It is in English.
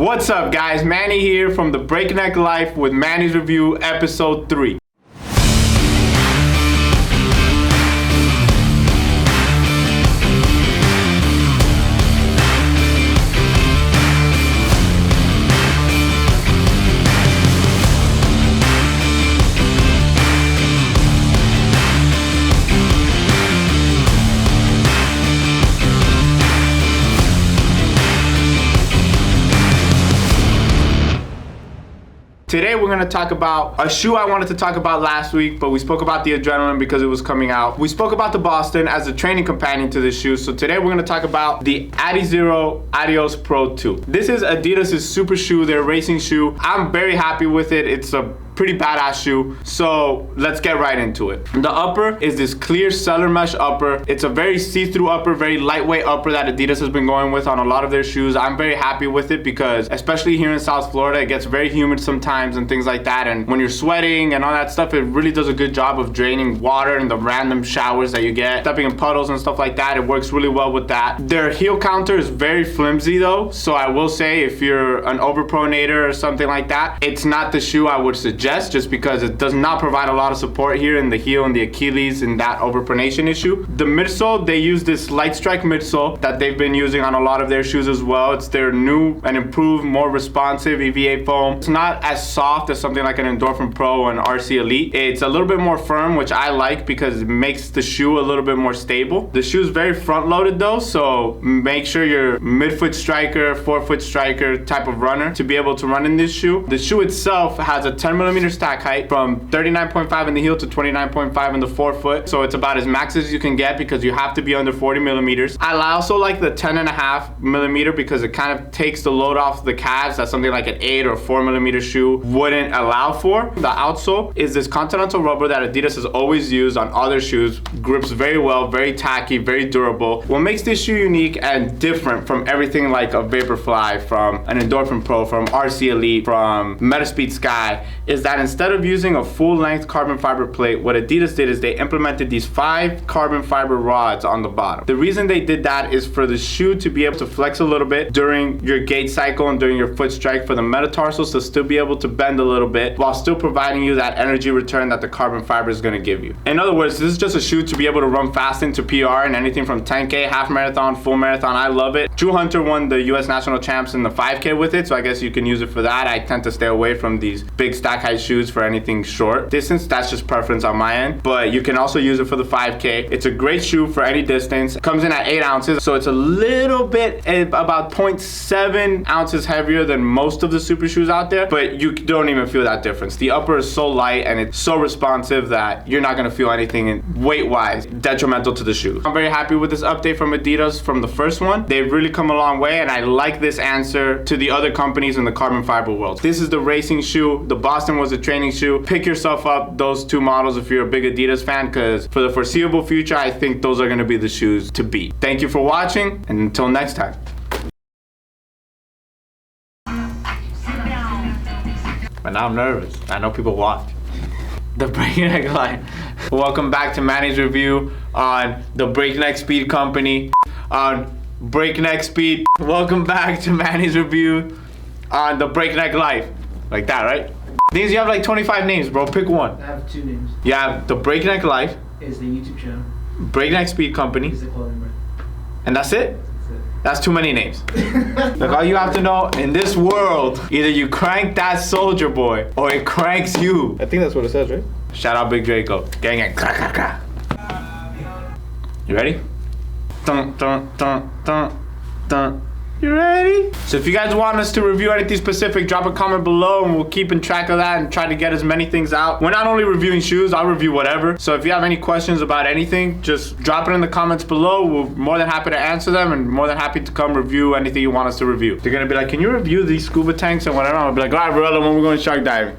What's up, guys? Manny here from The Breakneck Life with Manny's Review, episode 3. Today we're going to talk about a shoe I wanted to talk about last week, but we spoke about the Adrenaline because it was coming out. We spoke about the Boston as a training companion to this shoe, so today we're going to talk about the Adizero Adios Pro 2. This is Adidas' super shoe, their racing shoe. I'm very happy with it. It's a pretty badass shoe, so let's get right into it. The upper is this clear cellar mesh upper. It's a very see-through upper, very lightweight upper that Adidas has been going with on a lot of their shoes. I'm very happy with it because, especially here in South Florida, it gets very humid sometimes and things like that, and when you're sweating and all that stuff, it really does a good job of draining water in the random showers that you get, stepping in puddles and stuff like that. It works really well with that. Their heel counter is very flimsy though, so I will say if you're an overpronator or something like that, it's not the shoe I would suggest, just because it does not provide a lot of support here in the heel and the Achilles in that overpronation issue. The midsole, they use this light strike midsole that they've been using on a lot of their shoes as well. It's their new and improved, more responsive EVA foam. It's not as soft as something like an Endorphin Pro and RC Elite. It's a little bit more firm, which I like because it makes the shoe a little bit more stable. The shoe is very front loaded though, so make sure you're midfoot striker, forefoot striker type of runner to be able to run in this shoe. The shoe itself has a 10mm stack height from 39.5 in the heel to 29.5 in the forefoot, so it's about as max as you can get because you have to be under 40mm. I also like the 10.5mm because it kind of takes the load off the calves. That's something like an 8 or 4mm shoe wouldn't allow for. The outsole is this continental rubber that Adidas has always used on other shoes. Grips very well, very tacky, very durable. What makes this shoe unique and different from everything like a Vaporfly, from an Endorphin Pro, from RC Elite, from Metaspeed Sky, is that instead of using a full-length carbon fiber plate, what Adidas did is they implemented these 5 carbon fiber rods on the bottom. The reason they did that is for the shoe to be able to flex a little bit during your gait cycle and during your foot strike, for the metatarsals to still be able to bend a little bit while still providing you that energy return that the carbon fiber is going to give you. In other words, this is just a shoe to be able to run fast into PR and anything from 10K, half marathon, full marathon. I love it. Drew Hunter won the US national champs in the 5K with it, so I guess you can use it for that. I tend to stay away from these big stack height shoes for anything short distance. That's just preference on my end, but you can also use it for the 5K. It's a great shoe for any distance. It comes in at 8 ounces, so it's a little bit, about 0.7 ounces heavier than most of the super shoes out there, but you don't even feel that difference. The upper is so light and it's so responsive that you're not going to feel anything weight-wise detrimental to the shoe. I'm very happy with this update from Adidas from the first one. They've really come a long way, and I like this answer to the other companies in the carbon fiber world. This is the racing shoe. The Boston was a training shoe. Pick yourself up those 2 models if you're a big Adidas fan, because for the foreseeable future, I think those are going to be the shoes to beat. Thank you for watching, and until next time. But now I'm nervous. I know people watch. The Breakneck Line. Welcome back to Manny's Review on the Breakneck Speed Company. On Breakneck Speed. Welcome back to Manny's Review on the Breakneck Life. Like that, right? These, you have like 25 names, bro. Pick one. I have 2 names. You have the Breakneck Life. Is the YouTube channel. Breakneck Speed Company. Is the clothing brand. And that's it? That's it. That's too many names. Look, all you have to know, in this world, either you crank that soldier boy or it cranks you. I think that's what it says, right? Shout out Big Draco. Gang gang. You ready? Dun, dun, dun, dun, dun. You ready? So if you guys want us to review anything specific, drop a comment below and we'll keep in track of that and try to get as many things out. We're not only reviewing shoes, I'll review whatever. So if you have any questions about anything, just drop it in the comments below. We're more than happy to answer them and more than happy to come review anything you want us to review. They're gonna be like, can you review these scuba tanks and whatever? I'll be like, all right, Varela, when we're going shark diving.